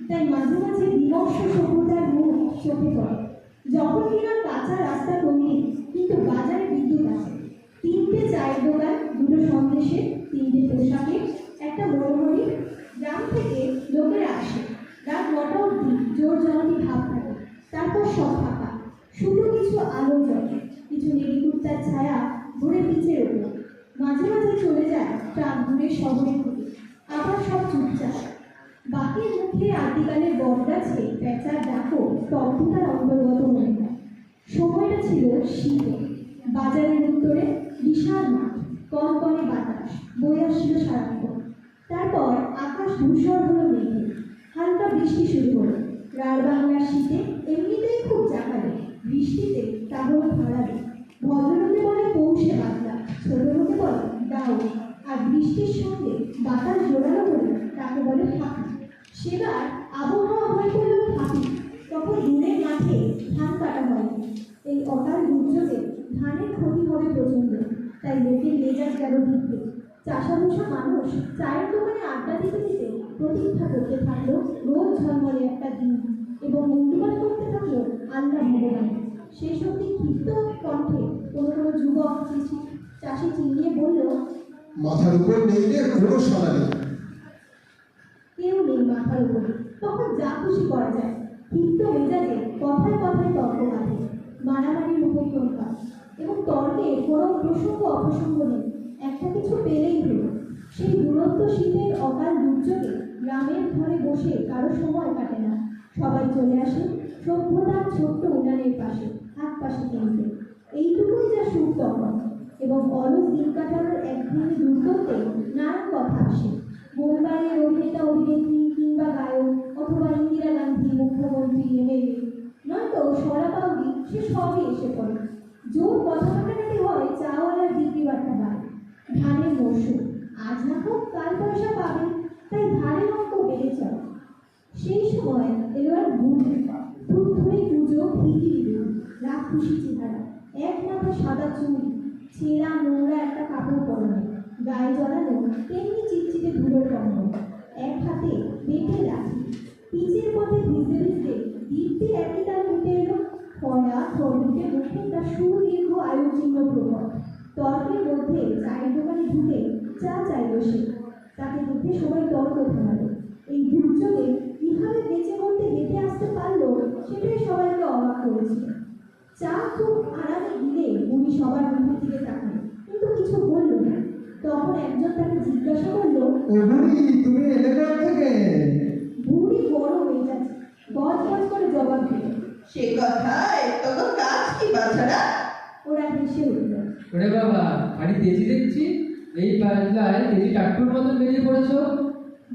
তাই মাঝে মাঝে বিমর্ষ সভ্যতার মুখ চোখে পড়ে। যখন কিনা কাঁচা রাস্তা তৈরি, কিন্তু বাজারে বিদ্যুৎ আছে, 3টে চায়ের দোকান, 2টো সন্দেশের, 3টে পোশাকে, একটা মনোহরি। গ্রাম থেকে লোকেরা আসে, রাত 9টা অবধি জোর জনতি ভাব থাকে, তারপর সব ফাঁকা, শুধু কিছু আলো জ্বলে, কিছু নেড়িকুত্তার ছায়া ঘুরে পিচের ওপর। মাঝে মাঝে চলে যায় ট্রাক ঘুরে শহরে থেকে, আবার সব চুপচাপ। বাকির মুখে আদিকালের বটগাছে পেঁচার ডাকও স্তব্ধতার অন্তর্গত মনে হয়। সময়টা ছিল শীতে, বাজারের উত্তরে বিশাল মাঠ, কনকনে বাতাস বয়ে আসছিল সারাক্ষণ। তারপর আকাশ ধূসর হলো মেঘে, হালকা বৃষ্টি শুরু হলো। রার বাংলার শীতে এমনিতেই খুব জাকারে, বৃষ্টিতে তা হলো ভাড়াবে। ভদ্রলোকে বলে পৌষে বাদলা, ছোট লোকে বলে দাও, আর বৃষ্টির সঙ্গে বাতাস জোড়ানো হলে তাকে বলে ফাঁকি। সেবার আবহাওয়া হয়ে পড়ল ফাঁকি। তখন দূরের মাঠে ধান কাটা হয়নি। এই অকাল দুর্যোগে ধানের ক্ষতি হবে প্রচন্ড, তাই লোকের মেজাজ গেল ভিড়তে। চাষাভুষা মানুষ চায়ের দোকানে আড্ডা দিতে দিতে প্রতীক্ষা করতে থাকলো রোজ ঝলমলে একটা দিন, এবং মূল্যবান করতে থাকলো আল্লাহ ভগবান। সেই সত্যি ক্ষিপ্ত কণ্ঠে কোনো কোনো যুবক চাষি চিনিয়ে বলল, মাথার উপর নেই রে কোনো সাদা নেই। কেউ নেই মাথার উপরে, তখন যা খুশি করা যায়। ক্ষিপ্ত মেজাজে কথায় কথায় তর্ক বাঁধে, মারামারির উপক্রম হয়, এবং তর্কে কোনো প্রসঙ্গ অপ্রসঙ্গ নেই, একটা কিছু পেলেই হলো। সেই দূরত্ব শীতের অকাল দুর্যোগে গ্রামের ঘরে বসে কারো সময় কাটে না। সবাই চলে আসে সভ্যতার ছোট্ট উনানের পাশে, হাত পাশে কিনতে। এইটুকুই যা সুখ তখন, এবং অলস দিন কাটানোর একদিনে দূর করতে নানান কথা আসে। মুম্বাইয়ের অভিনেতা অভিনেত্রী কিংবা গায়ক, অথবা ইন্দিরা গান্ধী মুখ্যমন্ত্রী, এমএলএ, নয়তো সরাবাউরি, সে সবই এসে পড়ে। জোর কথা কাটাকাটি হয় চাওয়ালার বিক্রি বার্তা বাড়ে। ধানের মরশুম, আজ না হোক কাল পয়সা পাবে, তাই ধারের অঙ্ক বেড়ে চলে। সেই সময় এলো আর বুড়ি, ধূপধুরে পুজো, ভিকিরি রূপ, রাগ খুশি চেহারা, এক মাথা সাদা চুল, ছেঁড়া নোংরা একটা কাপড় পরনে, গায়ে জড়ানো তেমনি চিটচিটে ধুলোর কম্বল, এক হাতে বেঁটে লাঠি। পিচের পথে ভিজতে ভিজতে দীপ্তি একই তালে উঠে এলো। ফয়া থরুটে মুখে তার সুদীর্ঘ আয়ুচিহ্ন প্রকট। তর্কের মধ্যে চায়ের দোকানে ঢুকে চা চাইল সে, তাকে দেখে সবাই তর্ক থামালো। এই দুর্যোগে কিভাবে বেঁচে মরতে হেঁটে আসতে পারলো, সেটাই সবাইকে অবাক করেছিল। চা খুব আরামে গিলে বুড়ি সবার মুখের দিকে তাকালো, কিন্তু কিছু বলল না। তখন একজন তাকে জিজ্ঞাসা করলো, ও বুড়ি, তুমি এলে কোথা থেকে? বুড়ি বড় মেজাজ, গজ গজ করে জবাব দিল, সে কথায় তখন কাজ কি বাছারা? ওরা হেসে উঠল। ওরে বাবা, ভারী তেজি দেখছি, এই পাল্লায় তেজি টাট্টুর মতন বেরিয়ে পড়েছ।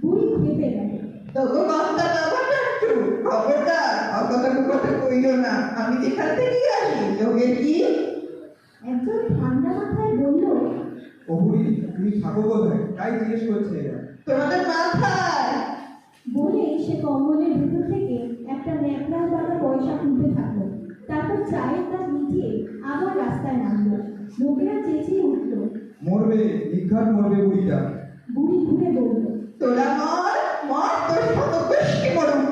বুড়ি খেপে গেল। তবু কথা ব্যাপারটা একটু খবরদার, অকথা কথা কইল না। আমি যেখান থেকে আসি লোকের কি? একজন ঠান্ডা মাথায় বলল, ও বুড়ি, তুমি থাকো কোথায়? তাই জিজ্ঞেস করছে এরা। তোমাদের মাথায়। বলে সে কম্বলের ভিতর থেকে একটা ন্যাকড়ার বাঁধা পয়সা তুলতে থাকলো। তারপর চায়ের কাজ মিটিয়ে আবার রাস্তায় নামলো। লোকেরা চেঁচিয়ে উঠল, মরবে, নিঘাত মরবে বুড়িটা। বুড়ি ঘুরে বলল, তোরা মর মর, তোর শত গোষ্ঠী মরুক।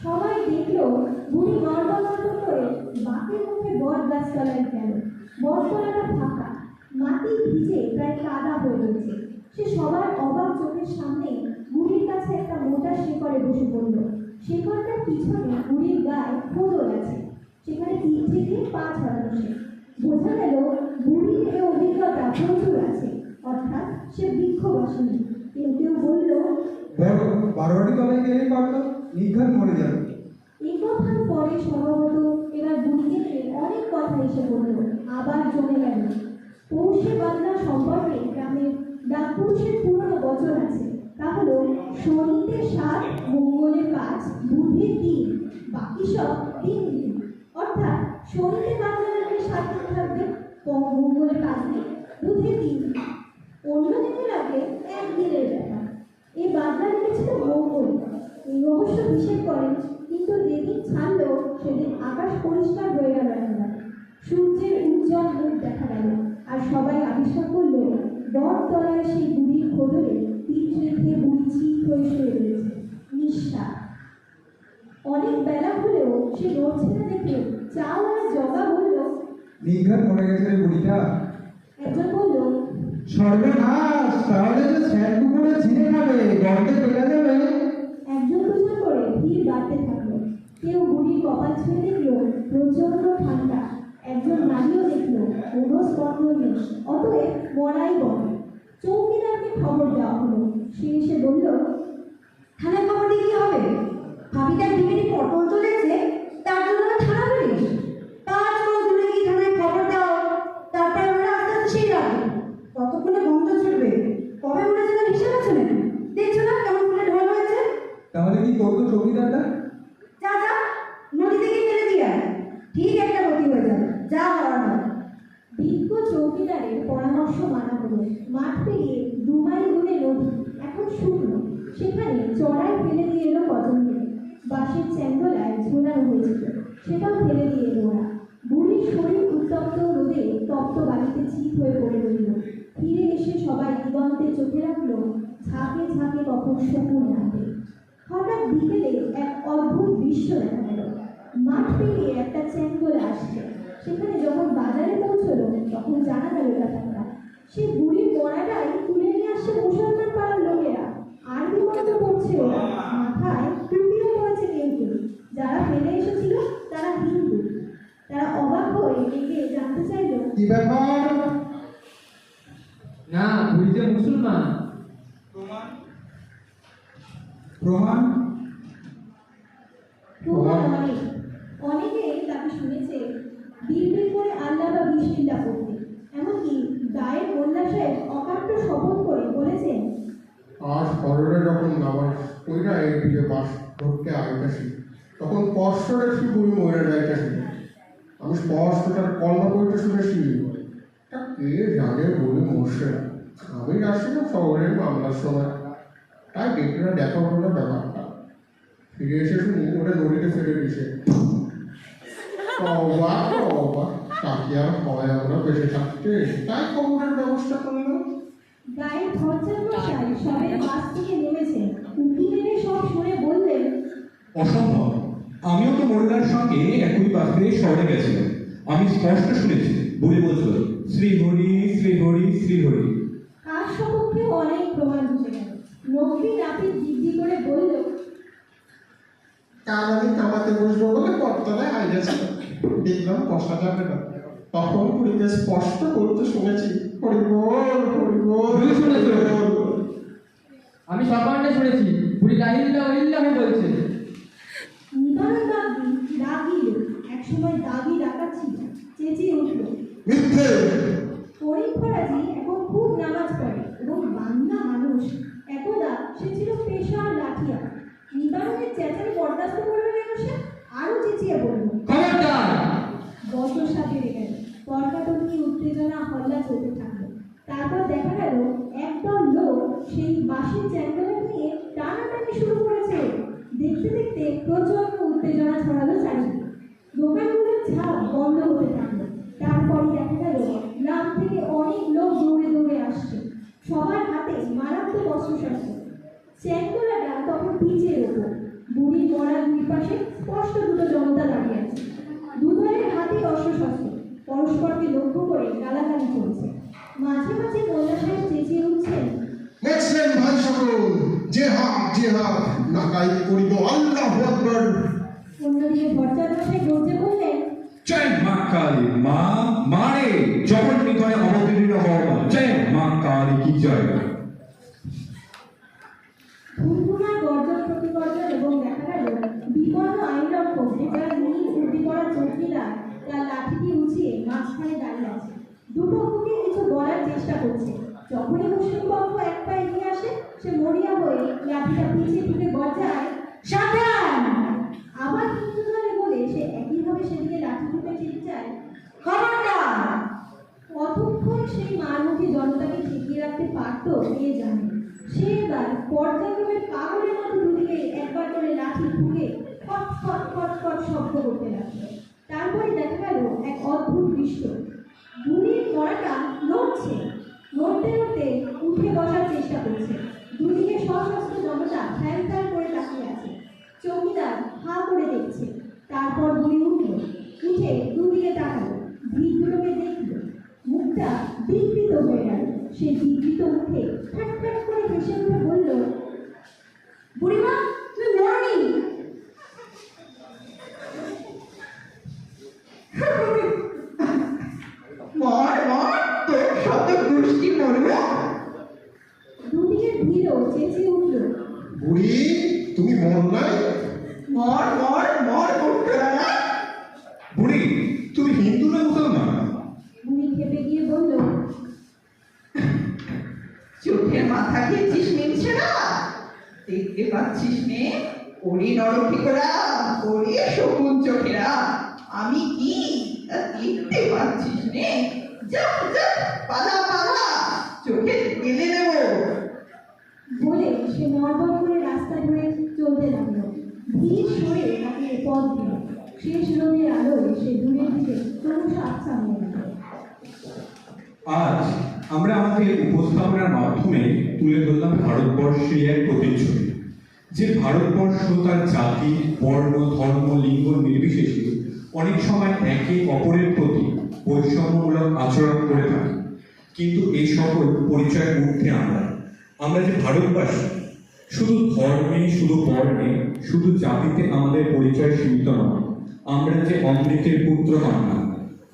সবাই দেখলো বুড়ি নড়বড় করে বাঁকের মুখে বট গাছতলায় গেল। বটতলাটা ফাঁকা, মাটি ভিজে প্রায় কাদা হয়ে রয়েছে। সে সবার অবাক চোখের সামনে বুড়ির কাছে একটা মোটা শেকড়ে বসে পড়ল। শেকড়টার পিছনে বুড়ির গায়ে খোদর আছে, সেখানে পিঠ থেকে পা ছড়ানো সে। বোঝা গেল বুড়ির এ অভিজ্ঞতা প্রচুর আছে, অর্থাৎ সে বৃক্ষ বসেনি। কেউ কেউ বলল, বড় 12টি তলায় গেলেই পারতো, নিঘাত মরে যাবে। এই কথার পরে সম্ভবত এবার বুড়িকে নিয়ে অনেক কথা এসে পড়ল, আবার জমে গেল। পৌষে বাংলা সম্পর্কে গ্রামের ডাকপুরুষের পুরনো বচন আছে, তা হলো শনিতে 7, মঙ্গলে 5, বুধে 3, বাকি সব 3 দিন। অর্থাৎ শনিতে বাংলা নামে 7 দিন থাকবে, মঙ্গলে 5 দিন, বুধে 3 দিন, অন্য দিনের আগে 1 দিনের ব্যাপার। এই বাংলা লিখেছিল মঙ্গল। এই রহস্য হিসেব করেন, কিন্তু যেদিন ছাড়লো সেদিন আকাশ পরিষ্কার হয়ে গেল একেবারে। সূর্যের উজ্জ্বল মুখ দেখা গেল, আর সবাই আবিষ্কার করলো বটতলায় সেই বুড়ির খোদরে পিঠ রেখে বুড়ি চিত হয়ে শুয়ে রয়েছে, নিঃশ্বাস। অনেক বেলা হলেও সে নড়ছে না দেখে চাওয়ালা জগা বলল, নিঘাত মরে গেছে রে বুড়িটা। একজন বলল, সর্বনাশ, তাহলে যে স্যার কুকুরে ছিঁড়ে খাবে, গর্তে ফেলে দেবে। একজন দুজন করে ভিড় বাড়তে থাকলো। কেউ বুড়ির কপাল ছুঁয়ে দেখলো প্রচন্ড ঠান্ডা। একজন নারীও দেখলো কোনো স্পন্দন নেই, অতএব মরাই বলে। চৌকিদারকে খবর দেওয়া হলো। সে এসে বলল, থানায় খবর দিয়ে কি হবে? ভাবিটার বিকেটে পটল চলেছে, তার জন্য আমরা থানা পুলিশ 5 মাস দূরে গিয়ে থানায় খবর দাও, তারপর আমরা আস্তে আস্তে সেই রাখবো। ততক্ষণে গন্ধ ছুটবে। কবে মরেছে তার হিসাব আছে নাকি? দেখছো না কেমন ফুলে ঢোল হয়েছে? তাহলে কি করতো চৌকিদারটা? যা যা, নদীতে গিয়ে ফেলে দিয়ে আয়। ঠিক একটা গতি হয়ে যাবে, যা হওয়ার হয়। বিজ্ঞ চৌকিদারের পরামর্শ মানা হলো। মাঠ পেরিয়ে 2 মাইল দূরে নদী, এখন শুকনো। সেখানে চড়াই ফেলে দিয়ে এলো কজনকে। বাঁশের চ্যাঙ্গলায় ঝোলানো হয়েছিল, সেটাও ফেলে দিয়ে এলো ওরা। বুড়ির শরীর উত্তপ্ত রোদে তপ্ত বাড়িতে চিত হয়ে পড়ে রইল। ফিরে এসে সবাই দিগন্তে চোখে রাখলো ঝাঁকে ঝাঁকে কখন শকুন নামবে। হঠাৎ বিকেলে এক অদ্ভুত দৃশ্য দেখা গেল। মাঠ পেরিয়ে একটা চ্যাঙ্গোলা আসছে। সেখানে যখন বাজারে পৌঁছলো তখন জানা গেল ব্যাপারটা। সে বুড়ির মরাটাই তুলে নিয়ে আসছে মুসলমান পাড়ার লোকেরা। আরবি মন্ত্র পড়ছে ওরা, মাথায় টুপিও পড়েছে কেউ কেউ। যারা ফেলে এসেছিল তারা হিন্দু। তারা অবাক হয়ে এগিয়ে জানতে চাইল, কি ব্যাপার? না, বুড়ি যে মুসলমান। প্রমাণ? প্রমাণ অনেক। অনেকেই তাকে শুনেছে বিড়বিড় করে আল্লাহ বা বিসমিল্লাহ পড়তে। এমনকি গায়ের মোল্লা সাহেব অকাট্য শপথ করে বলেছেন, আজ ফজরে যখন নামাজ পইরা এই দিকে বাস ধরতে আইতাছি, তখন স্পষ্ট দেখছি বুড়ি মরে যাইতাছি। আমি স্পষ্ট তার কলমা পড়তে শুনেছি। তা কে জানে বুড়ি মরছে? আমি যাচ্ছিলাম শহরে মামলার সময়, তাই দেখলে দেখা হলো ব্যাপারটা। ফিরে এসে শুনি ওটা নদীতে ফেলে দিছে। অবাক অবাক, তাকে আর হয় আমরা বেঁচে থাকতে, তাই খবরের ব্যবস্থা করলাম। গায়ের খরচার মশাই সবে বাস থেকে নেমেছেন। উঁকি মেরে সব শুনে বললেন, অসম্ভব, আমিও তো মহিলার সঙ্গে একই বাসে শহরে গেছিলাম। আমি স্পষ্ট শুনেছি বুড়ি বলছিল, শ্রী হরি শ্রী হরি শ্রী হরি। কার সপক্ষে অনেক প্রমাণ বসে গেল। নকরি নাপিত জিদ্দি করে বলল, কাল আমি কামাতে বসবো বলে পথতলায় আইয়াছিল, দেখলাম বসা যাবে না। তখন বুড়িকে স্পষ্ট করতে শুনেছি, হরিবোল হরিবোল বুড়ি শুনেছো? হরিবোল। আমি সকালে শুনেছি বুড়ি লাইল্লাহ ইল্লাহ বলছে। নিবারণ দাগি দাগি লোক, একসময় দাগি ডাকাচ্ছিল, চেঁচিয়ে উঠল, মিথ্যে! করিম ফরাজি এখন খুব নামাজ পড়ে এবং বাংলা মানুষ। একদা সে ছিল পেশার লাঠিয়া। নিবারণের চেঁচানি বরদাস্ত করবে কেন সে? আরো চেঁচিয়ে বলল, খবরদার! বচসা বেড়ে গেল। তর্কাতর্কি উত্তেজনা হল্লা চলতে থাকলো। তারপর দেখা গেল একদল লোক সেই বাঁশের চ্যাঙ্গলা নিয়ে টানাটানি শুরু করেছে। দেখতে দেখতে প্রচন্ড উত্তেজনা ছড়ালো চারিদিকে। দোকানগুলোর ঝাঁপ বন্ধ হতে থাকলো। তারপরে দেখা গেল গ্রাম থেকে অনেক লোক দৌড়ে দৌড়ে আসছে। সবার হাতে মারাত্মক অস্ত্রশস্ত্র। চ্যাঙ্গলাটা তখন পিচের ওপর। বুড়ির মরার দুই পাশে স্পষ্ট দুটো জনতা দাঁড়িয়ে আছে। দুধরের হাতে অস্ত্রশস্ত্র, পরস্পরকে লক্ষ্য করে গালাগালি চলছে। মাঝে মাঝে মোল্লা সাহেব চেঁচিয়ে উঠছেন, মুসলিম ভাই সকল, জেহাদ জেহাদ, নাকাই করিব আল্লাহু আকবার। অন্যদিকে ভট্টাচার্য মশাই গর্জে বললেন, জয় মা কালী, মা মারে জগৎ নিকটে অবতীর্ণ হও, জয় মা কালী কি জয়। ধুমধুমার গর্জন প্রতিগর্জন এবং দেখা গেল বিপন্ন আইনরক্ষক যার নীল উর্দি করা চৌকিদার তার লাঠিটি উঁচিয়ে মাঝখানে দাঁড়িয়ে আছে। দুপক্ষকে কিছু বলার চেষ্টা করছে। যখনই মুসলিম পক্ষ এক পা এগিয়ে আসে, সে মরিয়া হয়ে লাঠিটা পিছিয়ে থেকে গর্জায়, সাবধান! আবার হিন্দু দলে বলে সে একইভাবে সেদিকে লাঠি ঠুকে চিৎকার, খবরদার! কতক্ষণ সেই মারমুখী জনতাকে ঠেকিয়ে রাখতে পারত কে জানে। সে এবার পর্যায়ক্রমে পাগলের মতো দুদিকে একবার করে লাঠি ঠুকে খট খট খট খট শব্দ করতে লাগলো। তারপরে দেখা গেল এক অদ্ভুত দৃশ্য। বুড়ির মরাটা নড়ছে, নড়তে নড়তে উঠে বসার চেষ্টা করছে। দুদিকে সশস্ত্র জনতা ফ্যান ফ্যান করে তাকিয়ে আছে। চৌকিদার হা করে ভিড়গুলোকে দেখল, মুখটা বিকৃত হয়ে গেল। সে বিকৃত মুখে ঠ্যাট ঠ্যাট করে হেসে উঠে বলল, বুড়িমা, তুমি মরনি। মর মর, তোর শত গোষ্ঠী মরবে। দুদিকের ভিড়ও চেঁচিয়ে উঠল, বুড়ি, তুমি মর নাই? মর মর মর করতে না। বুড়ি, তুমি হিন্দু না মুসলমান? বুড়ি খেপে গিয়ে বলল, চোখের মাথা খেয়েছিস মিলছে না? দেখতে পাচ্ছিস নে, ওরি নরকিকরা, ওরি শকুন চোখেরা, আমি কি তা দেখতে পাচ্ছিস নে? যা যা, পালা পালা, চোখে গেলে দেব। বলে সে নড়বড় করে রাস্তা ধরে চলতে লাগলো। ভিড় সরে তাকে পথ দিল। শেষ রোদের আলোয় সে দূরের দিকে ক্রমশ আচ্ছা হয়ে গেল। আজ আমরা আমাদের উপস্থাপনার মাধ্যমে তুলে ধরলাম ভারতবর্ষের এক প্রতিচ্ছবি, যে ভারতবর্ষ তার জাতি, বর্ণ, ধর্ম, লিঙ্গ নির্বিশেষে অনেক সময় একে অপরের প্রতি বৈষম্যমূলক আচরণ করে থাকে। কিন্তু এই সকল পরিচয় ঊর্ধ্বে আমরা যে ভারতবাসী, শুধু ধর্মে, শুধু বর্ণে, শুধু জাতিতে আমাদের পরিচয় সীমিত নয়। আমরা যে অমৃতের পুত্র কন্যা।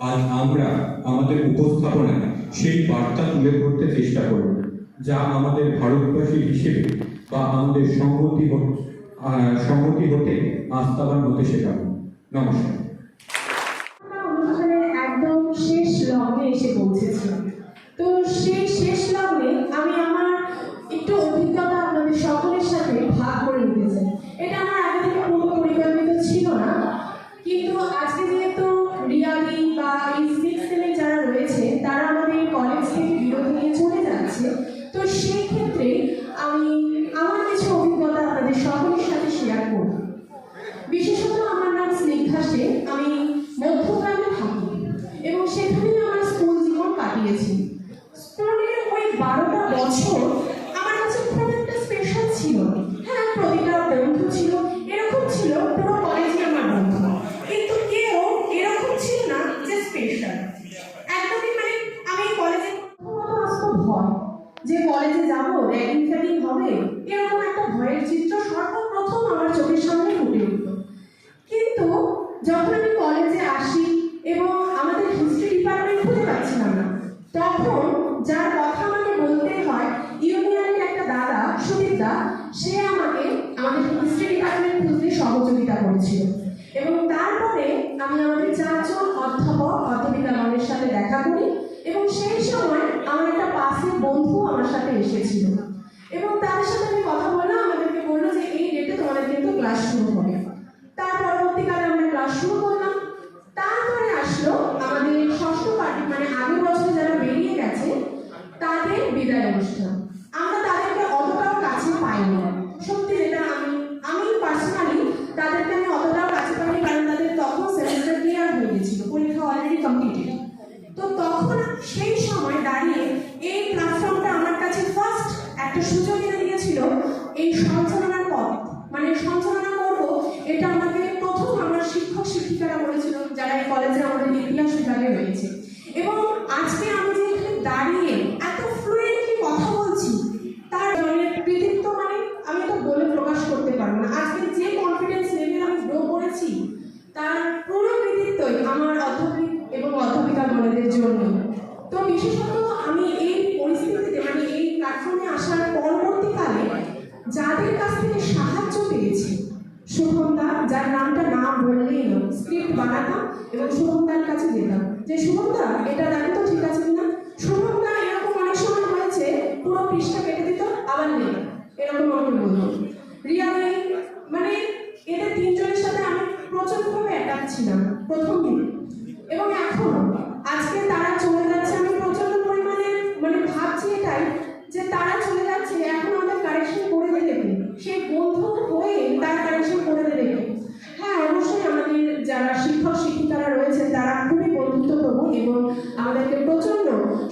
আজ আমরা আমাদের উপস্থাপনায় সেই বার্তা তুলে ধরতে চেষ্টা করব, যা আমাদের ভারতবাসী হিসেবে বা আমাদের সংহতি হতে আস্থাবান হতে শেখাবো। নমস্কার। আমরা অনুষ্ঠানের একদম শেষ লগ্নে এসে পৌঁছেছিলাম। তো সেই শেষ লগ্নে আমি আমার একটু অভিজ্ঞতা আপনাদের সকলের সাথে ভাগ করে নিতে চাই। এটা আমার আগে থেকে পূর্ব পরিকল্পিত ছিল না, কিন্তু আজকে যেহেতু রিয়াদি বা এই 6 সেমে যারা রয়েছে তারা আমাদের কলেজ থেকে বিরতি নিয়ে চলে যাচ্ছে, তো সেই ক্ষেত্রে আমি আমার কিছু অভিজ্ঞতা আপনাদের সকলের সাথে শেয়ার করব। বিশেষত আমার নাম স্নিগ্ধা সেন, আমি মধ্যগ্রামে থাকি এবং সেখানেই আমার স্কুল জীবন কাটিয়েছি। স্কুলের ওই 12টা বছর আমার কাছে খুব একটা স্পেশাল ছিল। হ্যাঁ, প্রতিটা বন্ধু ছিল, এরকম ছিল পুরো কলেজে আমার বন্ধু, কিন্তু কেউ এরকম ছিল না যে স্পেশাল। একদমই মানে আমি কলেজে আসতো ভয়, যে কলেজে যাবো, র্যাগিং ফ্যাগিং হবে, এরকম একটা ভয়ের চিত্র সর্বপ্রথম আমার চোখের সামনে ফুটে উঠল। কিন্তু যখন আমি কলেজে আসি এবং আমাদের হিস্ট্রি ডিপার্টমেন্ট খুঁজে পাচ্ছিলাম না, তখন যার কথা আমাকে বলতে হয়, ইউনিয়নের একটা দাদা সুদীপ দা, সে আমাকে আমাদের হিস্ট্রি ডিপার্টমেন্ট খুঁজতে সহযোগিতা করেছিল। এবং তারপরে আমি আমাদের 4 জন অধ্যাপিকাগণের সাথে দেখা করি এবং সেই সময় আমার একটা পাশের বন্ধু আমার সাথে এসেছিল এবং তাদের সাথে আমি কথা বললাম। আমাদেরকে বললো যে এই ডেটে তোমাদের কিন্তু ক্লাস শুরু হবে। তার পরবর্তীকালে আমরা ক্লাস শুরু করলাম। তারপরে আসলো আমাদের ষষ্ঠ পার্টি, মানে আগের বছর যারা বেরিয়ে গেছে তাদের বিদায় অনুষ্ঠান। আমরা তাদেরকে অতটাও কাছে পাইনি, সত্যি যেটা আমি পার্সোনালি তাদেরকে আমি অতটাও কাছে পাইনি, কারণ তাদের তখন সেমিস্টার ক্লিয়ার হয়ে গেছিল, পরীক্ষা অলরেডি কমপ্লিটেড। তো তখন সেই সময় দাঁড়িয়ে এই প্ল্যাটফর্মটা আমার কাছে ফার্স্ট একটা সুযোগ এনে দিয়েছিল এই সঞ্চালনার পথ, মানে সঞ্চালনা করবো, এটা আমাকে প্রথম আমার শিক্ষক শিক্ষিকারা বলেছিল যারা এই কলেজে আমাদের ইতিহাস বিভাগে রয়েছে। এবং আজকে আমি যে এখানে দাঁড়িয়ে এত ফ্লুয়েন্টলি কথা বলছি, তার কৃতিত্ব মানে আমি তো বলে প্রকাশ করতে পারবো না। আজকে যে কনফিডেন্স লেভেল আমি গ্রো করেছি তার পুরো কৃতিত্বই আমার অধ্যাপক এবং অধ্যাপিকাগণের জন্য। তো বিশেষত আমি এই পরিস্থিতিতে, মানে এই প্ল্যাটফর্মে আসার পরবর্তীকালে যাদের কাছ থেকে সাহায্য পেয়েছি, শুভমদা, যার নামটা না বললেই না, স্ক্রিপ্ট বানাতাম এবং শুভমদার কাছে যেতাম যে শুভমদা এটা দেখো তো ঠিক আছে কিনা। শুভমদা এরকম অনেক সময় হয়েছে পুরো পৃষ্ঠা কেটে দিত, আবার নেই, এরকম আমাকে বলতো। রিয়ালি, মানে এদের 3 জনের সাথে আমি প্রচণ্ডভাবে অ্যাটাচ ছিলাম প্রথম দিন এবং এখনো। আজকে তারা চলে যাচ্ছে, আমি প্রচন্ড পরিমাণে মানে ভাবছি এটাই যে তারা চলে যাচ্ছে, এখন আমাদের কারেকশন করে দেবে কে? সেই বন্ধু হয়ে তার কারেকশন করে দেবে কে? হ্যাঁ, অবশ্যই আমাদের যারা শিক্ষক শিক্ষিকারা রয়েছে তারা খুবই বন্ধুত্বপূর্ণ এবং আমাদেরকে প্রচন্ড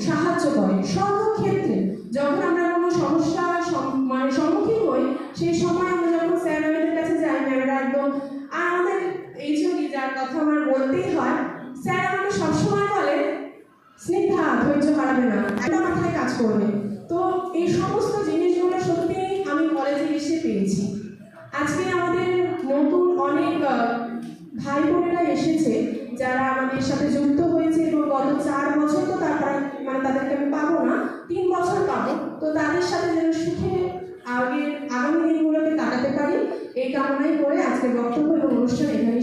সাহায্য করে সর্বক্ষেত্রে। যখন আমরা কোনো সমস্যা মানে সম্মুখীন হই, সেই সময় আমরা যখন স্যার ম্যামের কাছে যাই, ম্যামেরা একদম, আর আমাদের এইচওডি যার কথা আমার বলতেই হয়, স্যার আমাকে সবসময় বলে কাজ করবে। তো এই সমস্ত জিনিসগুলো সত্যি আমি কলেজে এসে পেয়েছি। আজকে আমাদের নতুন অনেক ভাই বোনেরা এসেছে যারা আমাদের সাথে যুক্ত হয়েছে এবং গত 4 বছর তো তারপরে মানে তাদেরকে আমি পাবো না, 3 বছর পাবো। তো তাদের সাথে যেন সুখে আগামী দিনগুলোকে কাটাতে পারি এই কামনাই করে আজকে বক্তব্য এবং অনুষ্ঠান এখানে